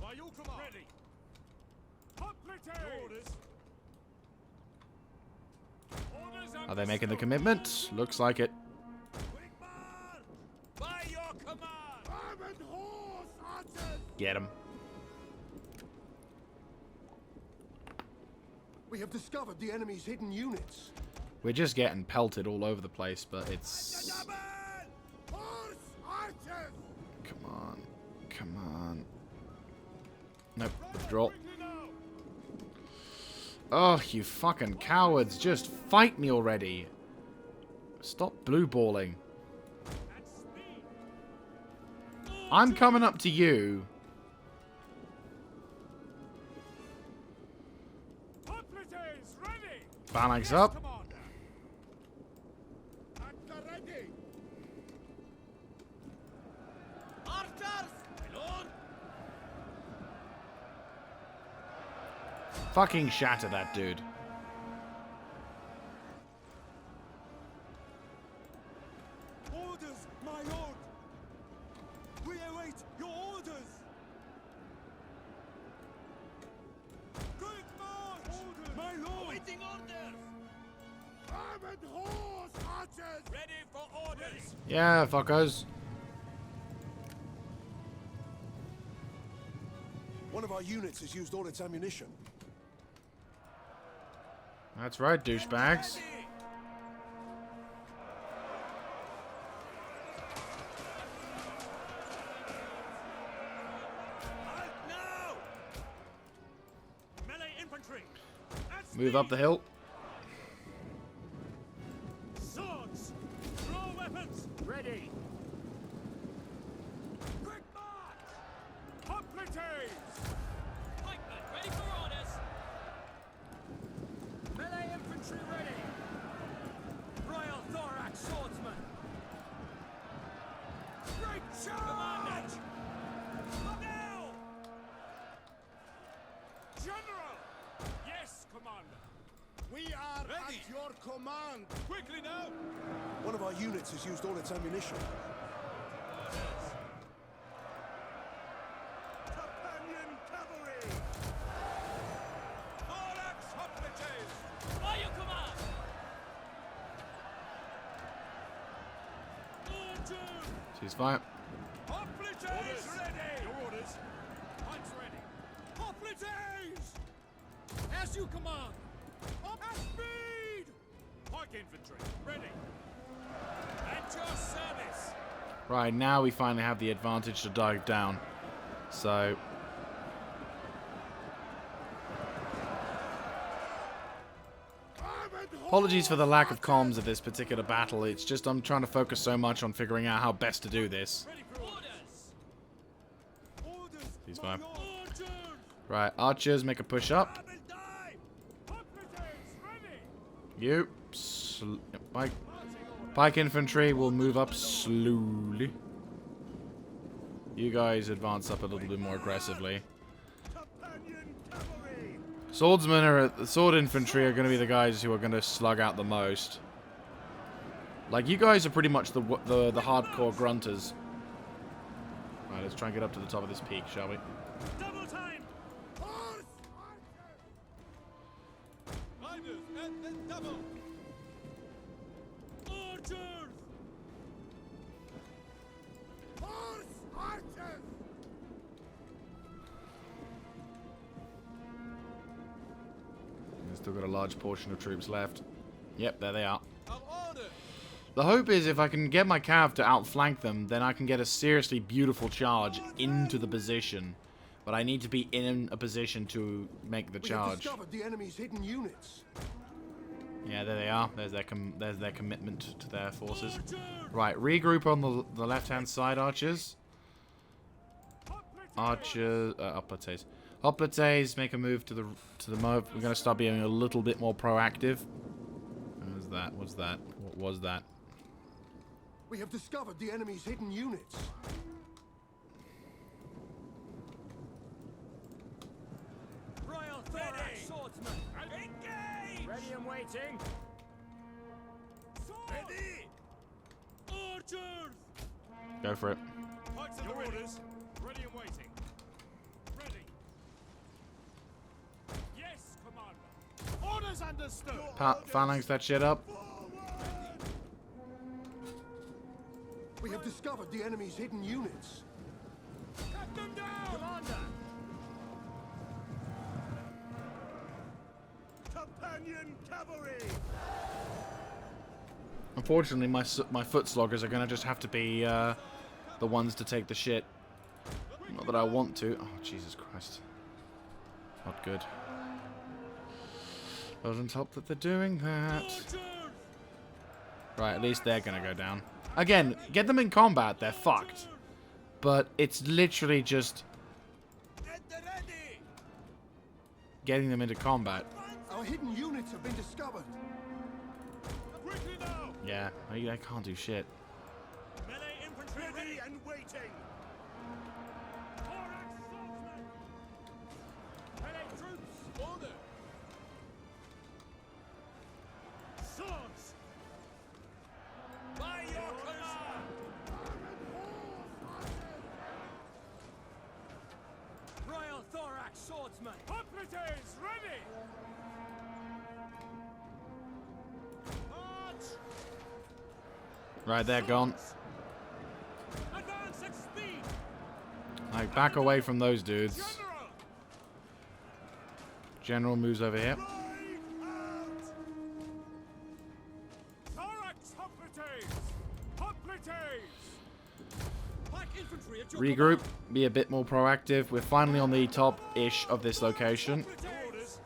By your command! Ready! Hoplites! Orders! Orders Are they making the commitment? Looks like it. Quick march! By your command! Armored horse, archers! Get him. We have discovered the enemy's hidden units. We're just getting pelted all over the place, but it's... Double! Horse, archers! Come on. Come on. Nope. Withdraw. Quickly now! Oh, you fucking cowards. Just fight me already. Stop blue balling. At speed! I'm coming up to you. Hoplites, ready! Phalanx Yes, up. commander! At the ready! Archers! My lord! Fucking shatter that dude. Orders, my lord! We await your orders! Armored horse archers! Ready for orders! Yeah, fuckers. One of our units has used all its ammunition. That's right, douchebags. Ready! Halt now! Melee infantry! At Move up the hill. Swords! Draw weapons! Ready! Quick march! Hoplites! Pikemen, ready for orders! Melee infantry ready! Royal Thorax swordsman! Great charge! Commander! Now! General! Yes, Commander! We are Ready. at your command! Quickly now! One of our units has used all its ammunition. Companion cavalry! Thorax hoplites! By your command! Order! Ceasefire. Hoplites ready! Your orders. Pikes ready. Hoplites! As you command! Up at speed! Pike infantry, ready. At your service! Right, now we finally have the advantage to dive down. So... Armored apologies for the lack of comms of this particular battle. It's just I'm trying to focus so much on figuring out how best to do this. Ready for orders! Orders! Ceasefire. Orders! Right, archers make a push up. I will die! Hoplites ready! You. Pike infantry will move up slowly. You guys advance up a little bit more aggressively. companion cavalry! Swordsmen are the sword infantry are going to be the guys who are going to slug out the most. Like you guys are pretty much the hardcore grunters. Right, let's try and get up to the top of this peak, shall we? Double time! Horse Riders and then double! Orders! Horse archers! We've still got a large portion of troops left. Yep, there they are. Of order! The hope is if I can get my cav to outflank them, then I can get a seriously beautiful charge into the position. But I need to be in a position to make the We have charge. discovered the enemy's hidden units. Yeah, there they are. There's their commitment to their forces. Right, regroup on the left-hand side, archers. Archers, hoplites. Hoplites make a move to the move. We're gonna start being a little bit more proactive. What was that? What's that? What was that? We have discovered the enemy's hidden units. Royal Thorax swordsman! Engage! Ready and waiting! Ready! Archers! Go for it. Pikes your orders! Ready and waiting! Ready! Yes, Commander! Orders understood! Phalanx that shit up. We have discovered the enemy's hidden units. Cut them down! Commander! Companion cavalry! Unfortunately, my foot sloggers are gonna just have to be the ones to take the shit. Not that I want to. Oh, Jesus Christ. Not good. Doesn't help that they're doing that. Archers! Right, at least they're gonna go down. Again, get them in combat, they're fucked. But it's literally just At the ready! getting them into combat. Our hidden units have been discovered. Quickly now! Yeah, I can't do shit. Melee infantry Ready and waiting! Thorax swordsman! Melee troops! Order! Swords! By your command! Royal Thorax swordsman! Hoplites ready! Right, they're gone. Advance at speed. Like, back away from those dudes. General. General moves over here. Thorax hoplites. Hoplites. Pike infantry at your Regroup. Be a bit more proactive. We're finally on the top-ish of this location. orders.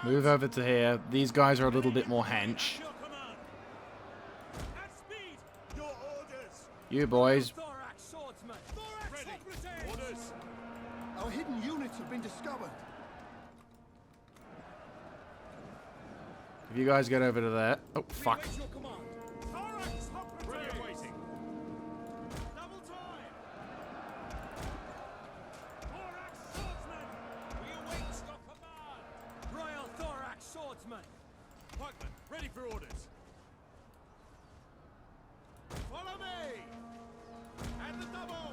Move over to here. These guys are a little bit more hench. Your command. At speed. Your orders. You boys. Thorax swordsman. Thorax hoplites. Orders. Our hidden units have been discovered. If you guys get over to there. Oh, fuck. Your command. Thorax hoplites. Ready waiting. Double time. Thorax swordsman. We await your command. Royal thorax swordsman. Pikeman, ready for orders. Follow me. And the double.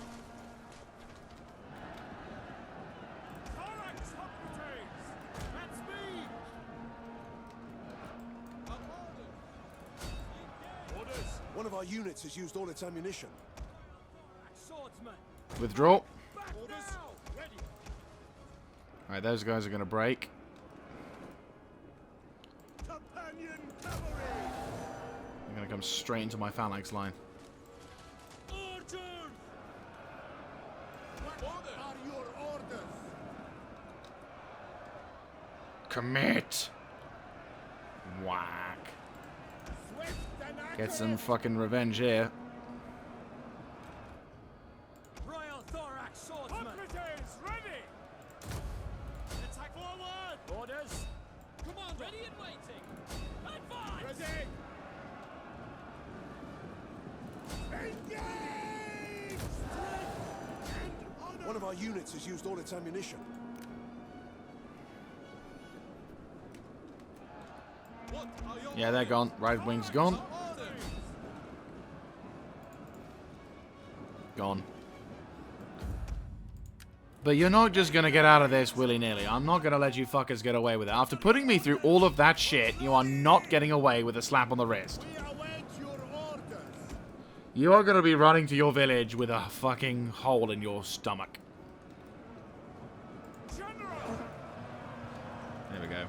Thorax hoplites. At speed. Orders. One of our units has used all its ammunition. Swordsman. Withdraw. Back now. Ready. Alright, those guys are going to break. Companion cavalry. They're going to come straight into my phalanx line. Order. What Are your orders? Commit! Whack. Swift and Get some accurate. fucking revenge here. Royal thorax swordsman. Hoplites, ready. Attack forward. Orders. Command ready and waiting. Advance. Ready. Engage. And honor. One of our units has used all its ammunition. What are your Yeah, they're gone. Right wing's gone. orders? Gone. But you're not just gonna get out of this willy-nilly. I'm not gonna let you fuckers get away with it. After putting me through all of that shit, you are not getting away with a slap on the wrist. We await your orders. You are gonna be running to your village with a fucking hole in your stomach. General. There we go.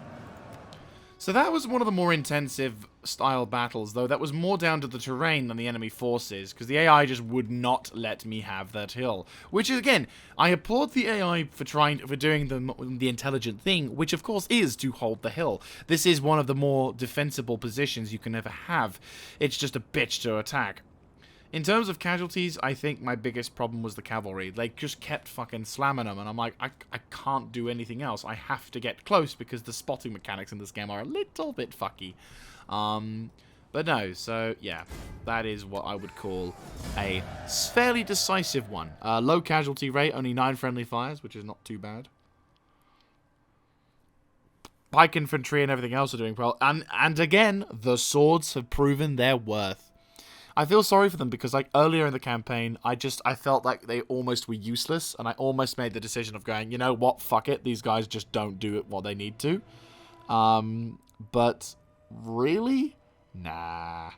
So that was one of the more intensive style battles, though that was more down to the terrain than the enemy forces, because the AI just would not let me have that hill. Which is, again, I applaud the AI for doing the intelligent thing, which of course is to hold the hill. This is one of the more defensible positions you can ever have. It's just a bitch to attack. In terms of casualties, I think my biggest problem was the cavalry. They just kept fucking slamming them, and I'm like, I can't do anything else. I have to get close, because the spotting mechanics in this game are a little bit fucky. But no, so yeah, that is what I would call a fairly decisive one. Low casualty rate, only 9 friendly fires, which is not too bad. Pike infantry and everything else are doing well. And again, the swords have proven their worth. I feel sorry for them because, like, earlier in the campaign, I felt like they almost were useless, and I almost made the decision of going, you know what, fuck it, these guys just don't do it what they need to. But really? Nah,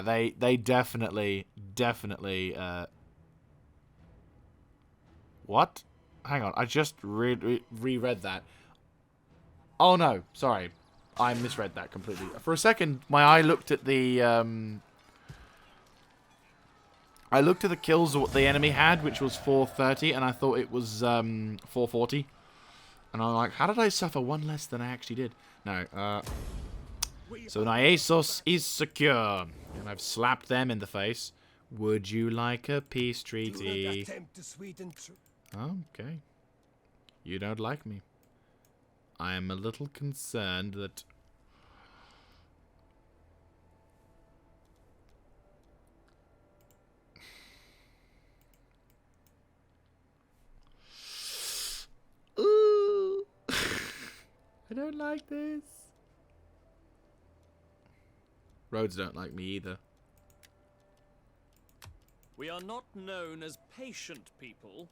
they definitely, what? Hang on, I just reread that. Oh no, sorry, I misread that completely. For a second, my eye looked at the, I looked at the kills what the enemy had, which was 430, and I thought it was 440. And I'm like, how did I suffer one less than I actually did? No, so Nyesos is secure, and I've slapped them in the face. Would you like a peace treaty? Attempt to sweeten Okay. You don't like me. I am a little concerned that... Ooh. I don't like this. Roads don't like me either. We are not known as patient people.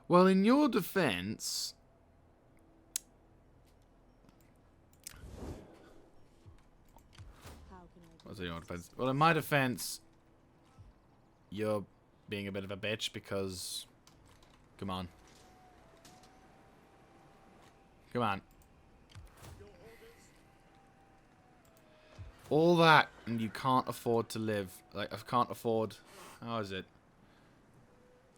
Well, in your defense, So your defense. Well, in my defense, you're being a bit of a bitch because... Come on. Come on. All that, and you can't afford to live. Like, I can't afford... How is it?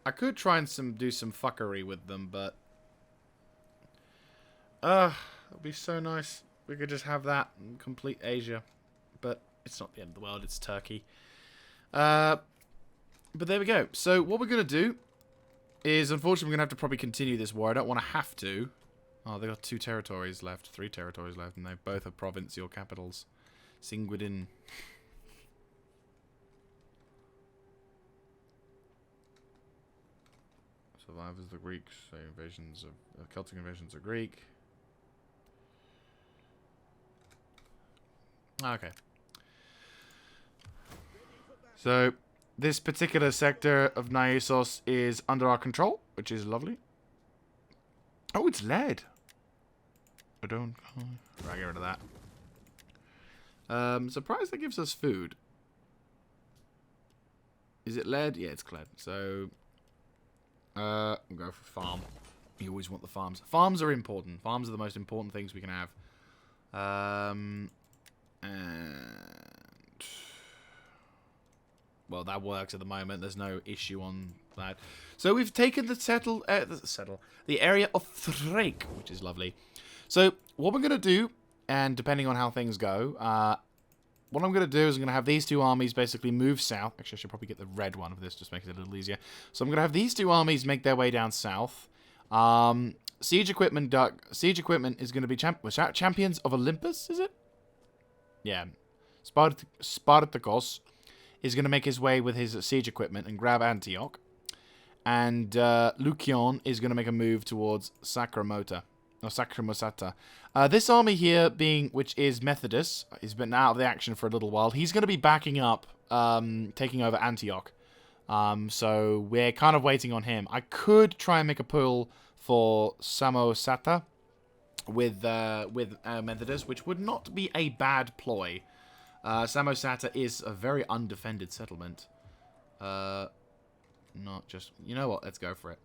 I could try and do some fuckery with them, but... It'd be so nice. We could just have that in complete Asia. But it's not the end of the world, it's Turkey. But there we go. So what we're going to do is, unfortunately, we're going to have to probably continue this war. I don't want to have to. Oh, they've got 2 territories left, 3 territories left, and they both are provincial capitals. Singuidin. Survivors of the Greeks, so invasions of Celtic invasions are Greek. Okay. So this particular sector of Naissos is under our control, which is lovely. Oh, it's lead. I don't. Right, get rid of that. Surprised that gives us food. Is it lead? Yeah, it's lead. So, we'll go for farm. You always want the farms. Farms are important. Farms are the most important things we can have. And well, that works at the moment. There's no issue on that. So we've taken the area of Thrake, which is lovely. So what we're going to do, and depending on how things go, what I'm going to do is I'm going to have these 2 armies basically move south. Actually, I should probably get the red one of this, just makes it a little easier. So I'm going to have these 2 armies make their way down south. Siege equipment is going to be champions of Olympus, is it? Yeah. Spartacus is going to make his way with his siege equipment and grab Antioch. And Lucian is going to make a move towards Sacramota. Or Sacramosata. This army here, which is Methodus, has been out of the action for a little while. He's going to be backing up, taking over Antioch. So we're kind of waiting on him. I could try and make a pull for Samosata with Methodus, which would not be a bad ploy. Samosata is a very undefended settlement. Not just... You know what? Let's go for it.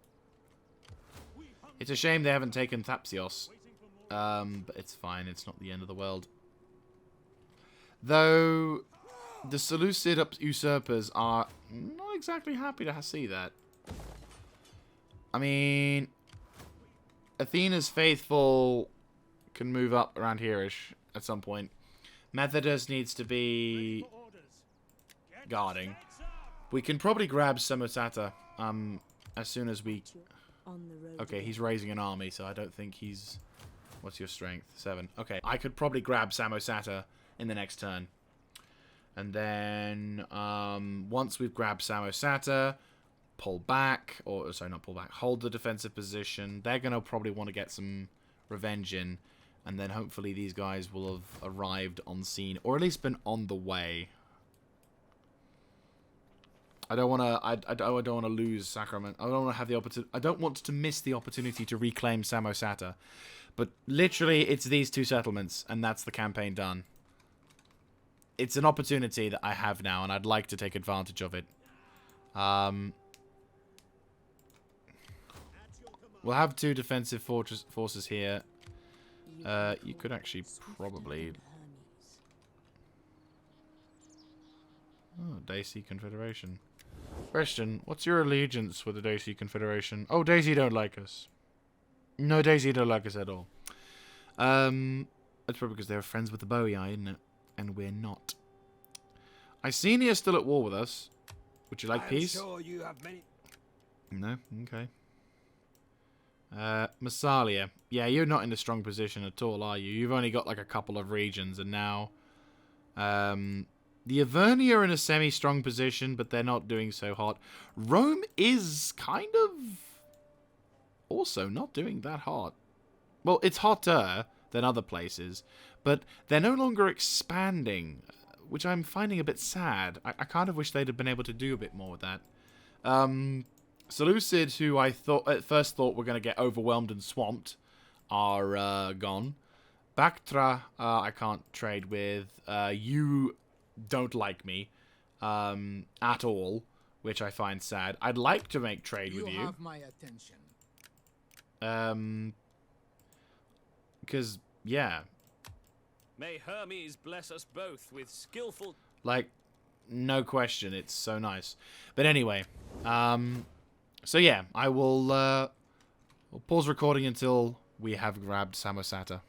It's a shame they haven't taken Thapsios. But it's fine. It's not the end of the world. Though, the Seleucid usurpers are not exactly happy to see that. I mean... Athena's faithful can move up around here-ish at some point. Methodus needs to be guarding. We can probably grab Samosata as soon as we... Okay, he's raising an army, so I don't think he's... What's your strength? 7. Okay, I could probably grab Samosata in the next turn. And then, once we've grabbed Samosata, pull back, or, sorry, not pull back, hold the defensive position. They're going to probably want to get some revenge in, and then hopefully these guys will have arrived on scene, or at least been on the way. I don't want to. I don't want to lose Sacrament. I don't want to have the opportunity. I don't want to miss the opportunity to reclaim Samosata. But literally, it's these 2 settlements, and that's the campaign done. It's an opportunity that I have now, and I'd like to take advantage of it. We'll have 2 defensive forces here. You could actually probably... Oh, Daisy Confederation. Question, what's your allegiance with the Daisy Confederation? Oh, Daisy don't like us. No, Daisy don't like us at all. That's probably because they're friends with the Bowie Eye, isn't it? And we're not. Icenia's still at war with us. Would you like peace? Sure you have many... No? Okay. Massalia. Yeah, you're not in a strong position at all, are you? You've only got like a couple of regions, and now... the Averni are in a semi-strong position, but they're not doing so hot. Rome is kind of also not doing that hot. Well, it's hotter than other places, but they're no longer expanding, which I'm finding a bit sad. I kind of wish they'd have been able to do a bit more with that. Seleucid, who I at first thought were going to get overwhelmed and swamped, are gone. Bactra, I can't trade with. You don't like me at all, which I find sad. I'd like to make trade with you. You have my attention. Because, yeah, May Hermes bless us both with skillful... like, no question, it's so nice. But anyway, so yeah, I will we'll pause recording until we have grabbed Samosata.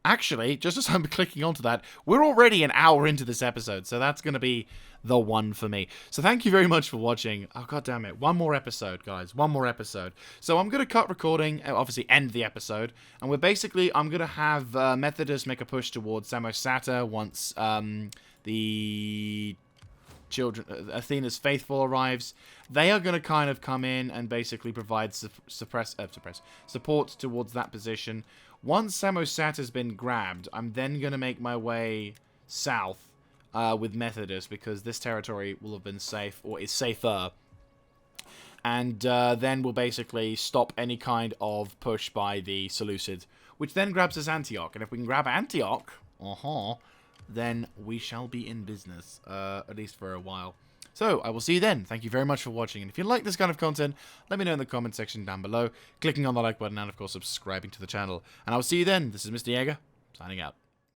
Actually, just as I'm clicking onto that, we're already an hour into this episode, so that's going to be the one for me. So thank you very much for watching. Oh, god damn it. One more episode, guys. One more episode. So I'm going to cut recording, obviously end the episode, and I'm going to have Methodist make a push towards Samosata once the children, Athena's faithful arrives. They are going to kind of come in and basically provide support towards that position. Once Samosata has been grabbed, I'm then going to make my way south with Methodist, because this territory will have been safe, or is safer. And then we'll basically stop any kind of push by the Seleucid, which then grabs us Antioch. And if we can grab Antioch, then we shall be in business, at least for a while. So, I will see you then. Thank you very much for watching. And if you like this kind of content, let me know in the comment section down below. Clicking on the like button and, of course, subscribing to the channel. And I will see you then. This is Mr. Jaeger, signing out.